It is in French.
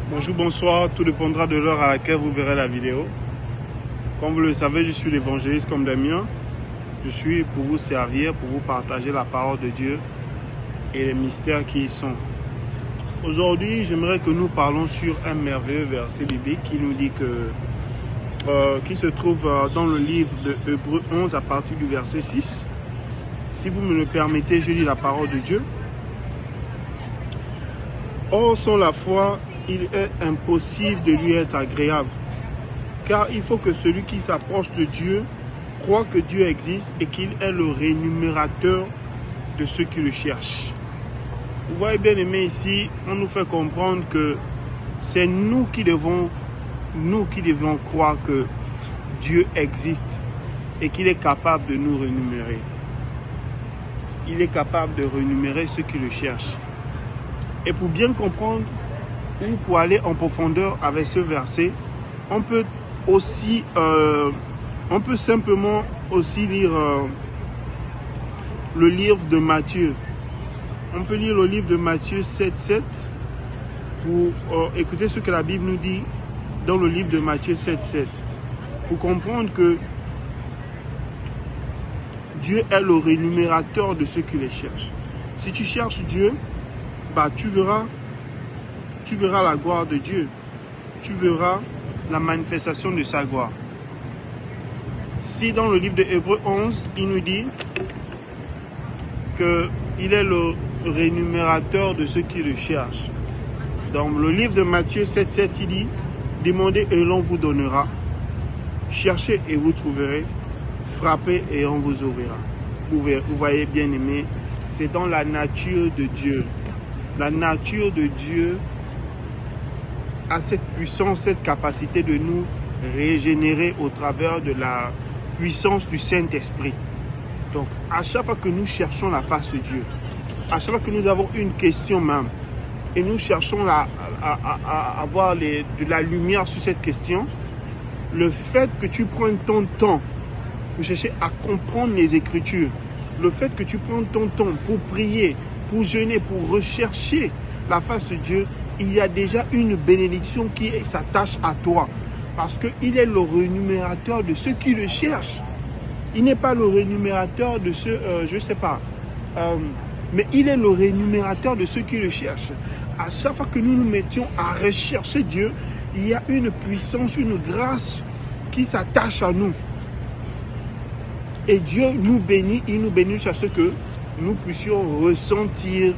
Bonjour, bonsoir, tout dépendra de l'heure à laquelle vous verrez la vidéo. Comme vous le savez, je suis l'évangéliste comme Damien. Je suis pour vous servir, pour vous partager la parole de Dieu et les mystères qui y sont. Aujourd'hui, j'aimerais que nous parlons sur un merveilleux verset biblique qui nous dit qui se trouve dans le livre de Hébreux 11 à partir du verset 6. Si vous me le permettez, je lis la parole de Dieu. Or, sans la foi, il est impossible de lui être agréable, car il faut que celui qui s'approche de Dieu croit que Dieu existe et qu'il est le rémunérateur de ceux qui le cherchent. Vous voyez bien aimé, ici, on nous fait comprendre que c'est nous qui devons croire que Dieu existe et qu'il est capable de nous rémunérer. Il est capable de rémunérer ceux qui le cherchent. Et pour bien comprendre, ou pour aller en profondeur avec ce verset, on peut simplement aussi lire le livre de Matthieu. On peut lire le livre de Matthieu 7,7 pour écouter ce que la Bible nous dit dans le livre de Matthieu 7,7. Pour comprendre que Dieu est le rémunérateur de ceux qui les cherchent. Si tu cherches Dieu, tu verras la gloire de Dieu. Tu verras la manifestation de sa gloire. Si dans le livre de Hébreux 11, il nous dit qu'il est le rémunérateur de ceux qui le cherchent. Dans le livre de Matthieu 7,7, il dit « Demandez et l'on vous donnera. Cherchez et vous trouverez. Frappez et on vous ouvrira. » Vous voyez bien aimé, c'est dans la nature de Dieu. La nature de Dieu a cette puissance, cette capacité de nous régénérer au travers de la puissance du Saint-Esprit. Donc, à chaque fois que nous cherchons la face de Dieu, à chaque fois que nous avons une question même, et nous cherchons à avoir de la lumière sur cette question, le fait que tu prennes ton temps pour chercher à comprendre les Écritures, le fait que tu prennes ton temps pour prier, pour jeûner, pour rechercher la face de Dieu, il y a déjà une bénédiction qui s'attache à toi. Parce qu'il est le rémunérateur de ceux qui le cherchent. Il n'est pas le rémunérateur de ceux, mais il est le rémunérateur de ceux qui le cherchent. À chaque fois que nous nous mettions à rechercher Dieu, il y a une puissance, une grâce qui s'attache à nous. Et Dieu nous bénit, il nous bénit à ce que nous puissions ressentir